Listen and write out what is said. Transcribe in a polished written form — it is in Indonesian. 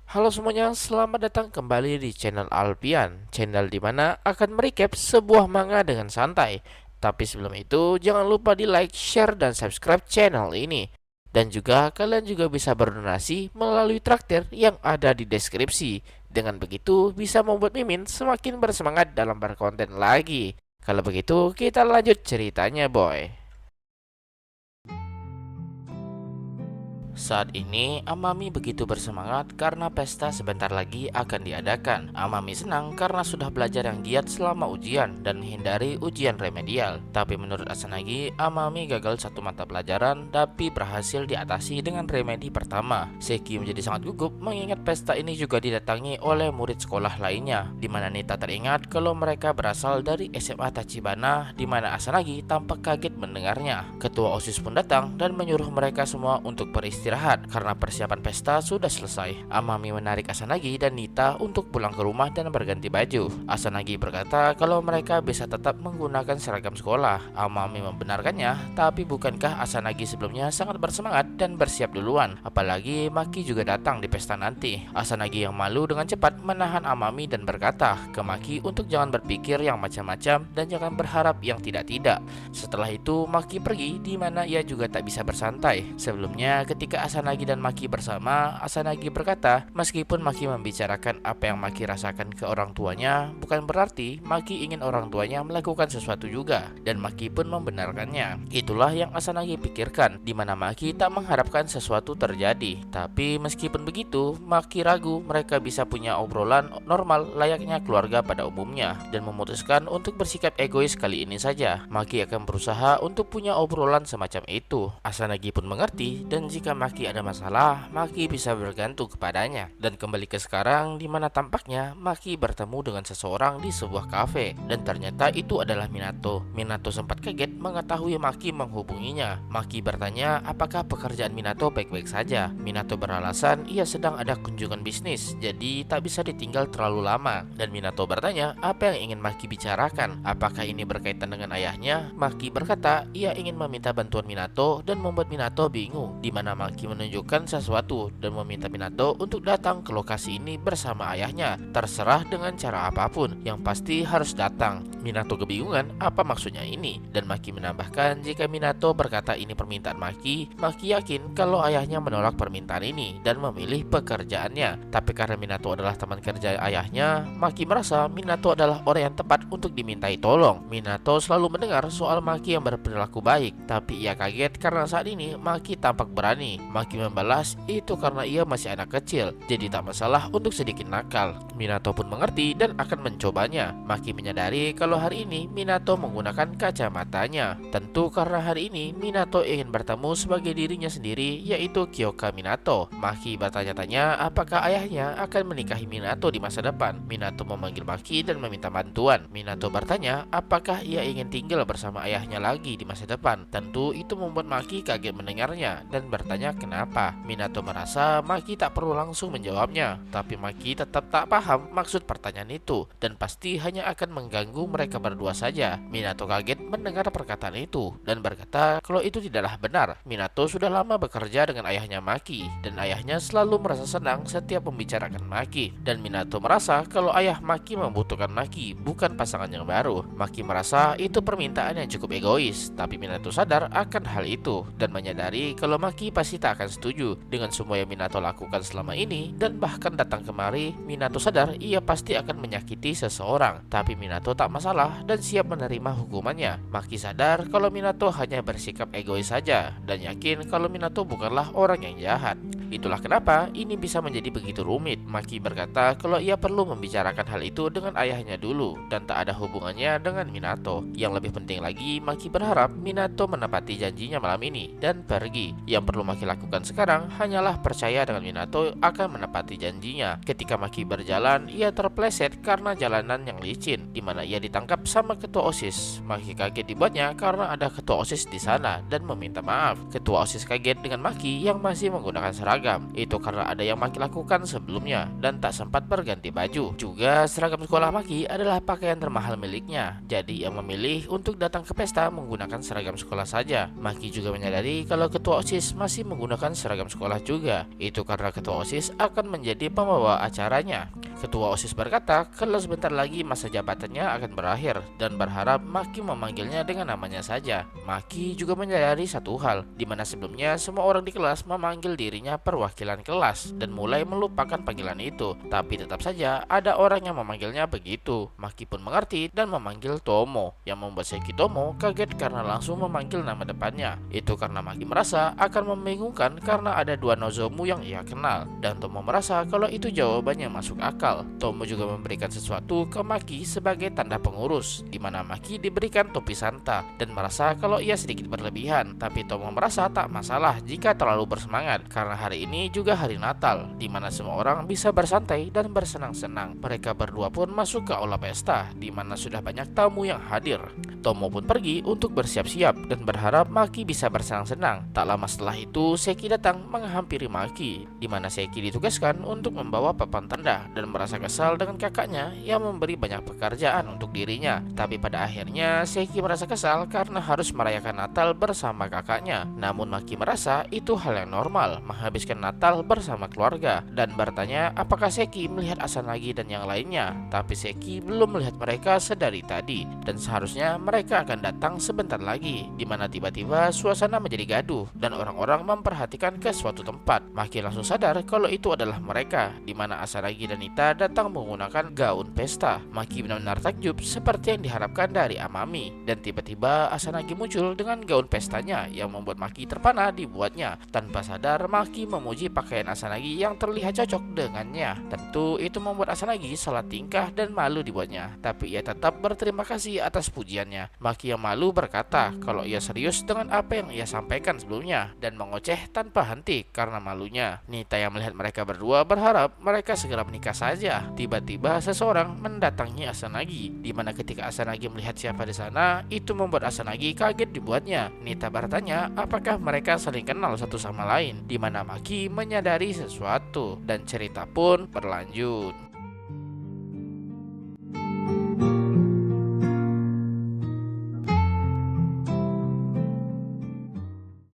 Halo semuanya, selamat datang kembali di channel Alpian, channel dimana akan merecap sebuah manga dengan santai. Tapi sebelum itu, jangan lupa di like, share, dan subscribe channel ini. Dan juga kalian juga bisa berdonasi melalui traktir yang ada di deskripsi. Dengan begitu, bisa membuat Mimin semakin bersemangat dalam berkonten lagi. Kalau begitu, kita lanjut ceritanya, boy. Saat ini, Amami begitu bersemangat karena pesta sebentar lagi akan diadakan. Amami senang karena sudah belajar yang giat selama ujian dan menghindari ujian remedial. Tapi menurut Asanagi, Amami gagal satu mata pelajaran tapi berhasil diatasi dengan remedi pertama. Seki menjadi sangat gugup mengingat pesta ini juga didatangi oleh murid sekolah lainnya, di mana Nita teringat kalau mereka berasal dari SMA Tachibana, di mana Asanagi tampak kaget mendengarnya. Ketua OSIS pun datang dan menyuruh mereka semua untuk beristirahat karena persiapan pesta sudah selesai. Amami menarik Asanagi dan Nita untuk pulang ke rumah dan berganti baju. Asanagi berkata kalau mereka bisa tetap menggunakan seragam sekolah. Amami membenarkannya, tapi bukankah Asanagi sebelumnya sangat bersemangat dan bersiap duluan? Apalagi Maki juga datang di pesta nanti. Asanagi yang malu dengan cepat menahan Amami dan berkata ke Maki untuk jangan berpikir yang macam-macam dan jangan berharap yang tidak-tidak. Setelah itu Maki pergi, di mana ia juga tak bisa bersantai. Sebelumnya ketika Asanagi dan Maki bersama, Asanagi berkata meskipun Maki membicarakan apa yang Maki rasakan ke orang tuanya, bukan berarti Maki ingin orang tuanya melakukan sesuatu juga, dan Maki pun membenarkannya. Itulah yang Asanagi pikirkan, di mana Maki tak mengharapkan sesuatu terjadi. Tapi meskipun begitu, Maki ragu mereka bisa punya obrolan normal layaknya keluarga pada umumnya, dan memutuskan untuk bersikap egois kali ini saja. Maki akan berusaha untuk punya obrolan semacam itu. Asanagi pun mengerti, dan jika Maki ada masalah, Maki bisa bergantung kepadanya. Dan kembali ke sekarang, di mana tampaknya Maki bertemu dengan seseorang di sebuah kafe, dan ternyata itu adalah Minato. Minato sempat kaget mengetahui Maki menghubunginya. Maki bertanya apakah pekerjaan Minato baik-baik saja. Minato beralasan ia sedang ada kunjungan bisnis, jadi tak bisa ditinggal terlalu lama. Dan Minato bertanya apa yang ingin Maki bicarakan. Apakah ini berkaitan dengan ayahnya? Maki berkata ia ingin meminta bantuan Minato dan membuat Minato bingung, di mana Maki menunjukkan sesuatu dan meminta Minato untuk datang ke lokasi ini bersama ayahnya. Terserah dengan cara apapun, yang pasti harus datang. Minato kebingungan apa maksudnya ini, dan Maki menambahkan jika Minato berkata ini permintaan Maki, Maki yakin kalau ayahnya menolak permintaan ini dan memilih pekerjaannya. Tapi karena Minato adalah teman kerja ayahnya, Maki merasa Minato adalah orang yang tepat untuk dimintai tolong. Minato selalu mendengar soal Maki yang berperilaku baik, tapi ia kaget karena saat ini Maki tampak berani. Maki membalas itu karena ia masih anak kecil, jadi tak masalah untuk sedikit nakal. Minato pun mengerti dan akan mencobanya. Maki menyadari kalau hari ini Minato menggunakan kacamatanya. Tentu karena hari ini Minato ingin bertemu sebagai dirinya sendiri, yaitu Kyoka Minato. Maki bertanya-tanya apakah ayahnya akan menikahi Minato di masa depan. Minato memanggil Maki dan meminta bantuan. Minato bertanya apakah ia ingin tinggal bersama ayahnya lagi di masa depan. Tentu itu membuat Maki kaget mendengarnya dan bertanya kenapa. Minato merasa Maki tak perlu langsung menjawabnya, tapi Maki tetap tak paham maksud pertanyaan itu dan pasti hanya akan mengganggu mereka berdua saja. Minato kaget mendengar perkataan itu dan berkata kalau itu tidaklah benar. Minato sudah lama bekerja dengan ayahnya Maki dan ayahnya selalu merasa senang setiap membicarakan Maki, dan Minato merasa kalau ayah Maki membutuhkan Maki, bukan pasangan yang baru. Maki merasa itu permintaan yang cukup egois, tapi Minato sadar akan hal itu dan menyadari kalau Maki pasti tak akan setuju dengan semua yang Minato lakukan selama ini, dan bahkan datang kemari Minato sadar ia pasti akan menyakiti seseorang, tapi Minato tak masalah dan siap menerima hukumannya. Maki sadar kalau Minato hanya bersikap egois saja dan yakin kalau Minato bukanlah orang yang jahat. Itulah kenapa ini bisa menjadi begitu rumit. Maki berkata kalau ia perlu membicarakan hal itu dengan ayahnya dulu dan tak ada hubungannya dengan Minato. Yang lebih penting lagi, Maki berharap Minato menepati janjinya malam ini dan pergi. Yang perlu Maki lakukan sekarang hanyalah percaya dengan Minato akan menepati janjinya. Ketika Maki berjalan, ia terpleset karena jalanan yang licin, di mana ia ditangkap sama ketua OSIS. Maki kaget dibuatnya karena ada ketua OSIS di sana dan meminta maaf. Ketua OSIS kaget dengan Maki yang masih menggunakan seragam seragam. Itu karena ada yang Maki lakukan sebelumnya dan tak sempat berganti baju. Juga seragam sekolah Maki adalah pakaian termahal miliknya. Jadi ia memilih untuk datang ke pesta menggunakan seragam sekolah saja. Maki juga menyadari kalau ketua OSIS masih menggunakan seragam sekolah juga. Itu karena ketua OSIS akan menjadi pembawa acaranya. Ketua OSIS berkata kalau sebentar lagi masa jabatannya akan berakhir dan berharap Maki memanggilnya dengan namanya saja. Maki juga menyadari satu hal, di mana sebelumnya semua orang di kelas memanggil dirinya perwakilan kelas dan mulai melupakan panggilan itu. Tapi tetap saja ada orang yang memanggilnya begitu. Maki pun mengerti dan memanggil Tomo, yang membuat Seki Tomo kaget karena langsung memanggil nama depannya. Itu karena Maki merasa akan membingungkan karena ada dua Nozomu yang ia kenal, dan Tomo merasa kalau itu jawabannya masuk akal. Tomo juga memberikan sesuatu ke Maki sebagai tanda pengurus, di mana Maki diberikan topi Santa dan merasa kalau ia sedikit berlebihan. Tapi Tomo merasa tak masalah jika terlalu bersemangat karena hari ini juga hari Natal, di mana semua orang bisa bersantai dan bersenang-senang. Mereka berdua pun masuk ke aula pesta, di mana sudah banyak tamu yang hadir. Tomo pun pergi untuk bersiap-siap dan berharap Maki bisa bersenang-senang. Tak lama setelah itu Seki datang menghampiri Maki, di mana Seki ditugaskan untuk membawa papan tanda dan merasa kesal dengan kakaknya yang memberi banyak pekerjaan untuk dirinya. Tapi pada akhirnya Seki merasa kesal karena harus merayakan Natal bersama kakaknya. Namun Maki merasa itu hal yang normal menghabiskan Natal bersama keluarga dan bertanya apakah Seki melihat Asanagi dan yang lainnya. Tapi Seki belum melihat mereka sedari tadi dan seharusnya mereka akan datang sebentar lagi, di mana tiba-tiba suasana menjadi gaduh dan orang-orang memperhatikan ke suatu tempat. Maki langsung sadar kalau itu adalah mereka, di mana Asanagi dan Nita datang menggunakan gaun pesta. Maki benar-benar takjub seperti yang diharapkan dari Amami, dan tiba-tiba Asanagi muncul dengan gaun pestanya yang membuat Maki terpana dibuatnya. Tanpa sadar Maki memuji pakaian Asanagi yang terlihat cocok dengannya. Tentu itu membuat Asanagi salah tingkah dan malu dibuatnya, tapi ia tetap berterima kasih atas pujiannya. Maki yang malu berkata kalau ia serius dengan apa yang ia sampaikan sebelumnya dan mengoceh tanpa henti karena malunya. Nita yang melihat mereka berdua berharap mereka segera menikah saja. Tiba-tiba seseorang mendatangi Asanagi, di mana ketika Asanagi melihat siapa di sana, itu membuat Asanagi kaget dibuatnya. Nita bertanya apakah mereka saling kenal satu sama lain, di mana Maki menyadari sesuatu dan cerita pun berlanjut.